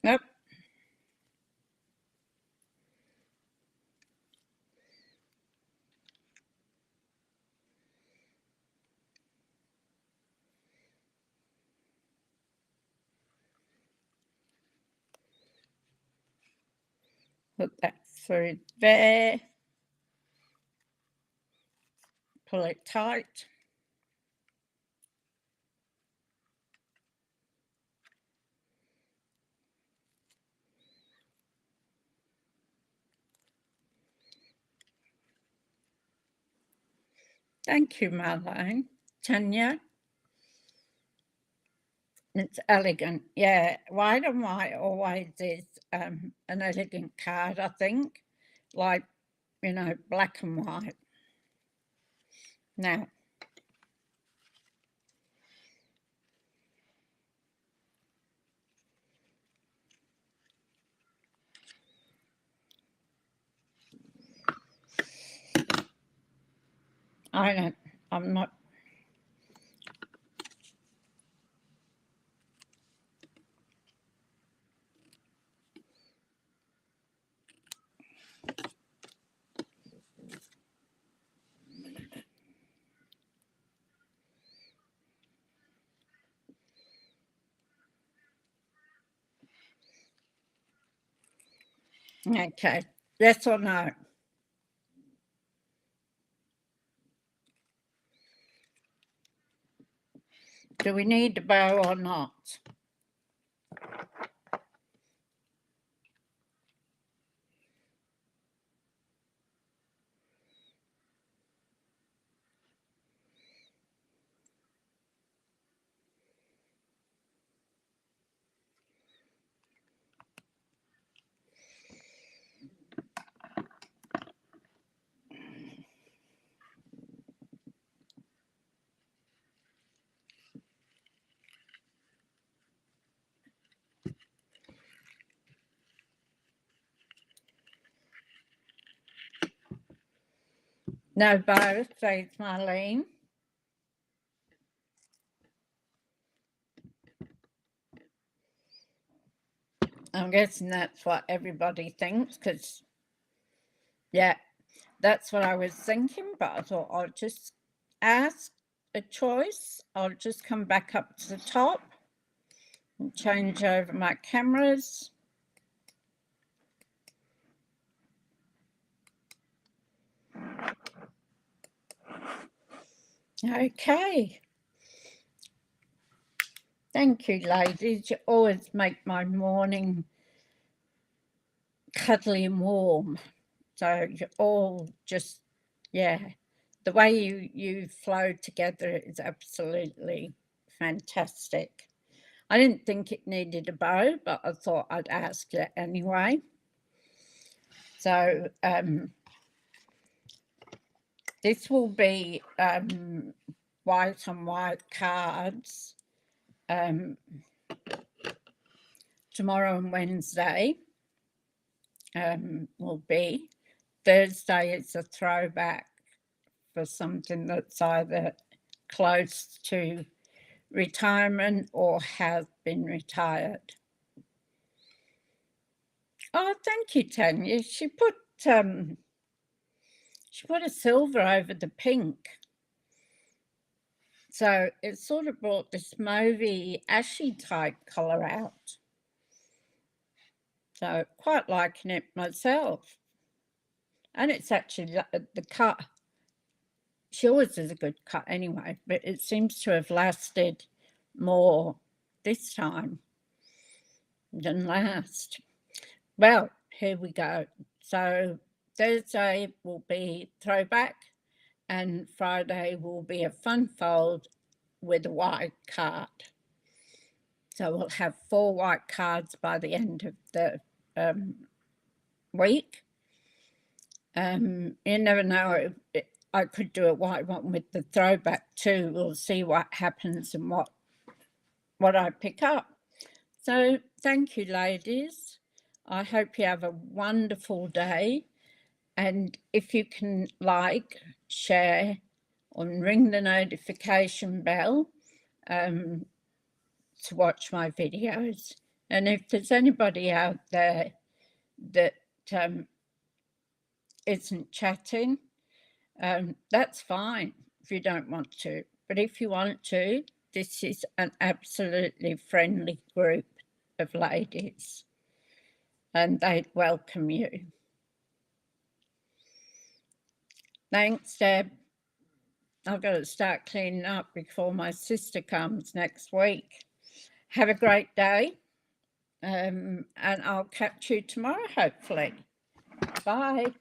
Nope. Put that through there. Pull it tight. Thank you, Marlene. Tanya. It's elegant. Yeah, white and white always is an elegant card, I think. Like, you know, black and white. Now, I'm not... Okay, yes or no? Do we need a bow or not? No bow, says Marlene. I'm guessing that's what everybody thinks, because, yeah, that's what I was thinking, but I thought I'll just ask a choice. I'll just come back up to the top and change over my cameras. Okay. Thank you, ladies. You always make my morning cuddly and warm. So you're all just, yeah, the way you flow together is absolutely fantastic. I didn't think it needed a bow, but I thought I'd ask it anyway. So this will be white on white cards tomorrow and Wednesday will be. Thursday is a throwback for something that's either close to retirement or has been retired. Oh, thank you, Tanya. She put a silver over the pink. So it sort of brought this mauvey, ashy type colour out. So quite liking it myself. And it's actually the cut. She always does a good cut anyway, but it seems to have lasted more this time than last. Well, here we go. So Thursday will be throwback and Friday will be a fun fold with a white card. So we'll have 4 white cards by the end of the week. You never know, I could do a white one with the throwback too. We'll see what happens and what I pick up. So thank you, ladies. I hope you have a wonderful day. And if you can like, share, and ring the notification bell to watch my videos. And if there's anybody out there that isn't chatting, that's fine if you don't want to. But if you want to, this is an absolutely friendly group of ladies and they'd welcome you. Thanks, Deb. I've got to start cleaning up before my sister comes next week. Have a great day, and I'll catch you tomorrow, hopefully. Bye.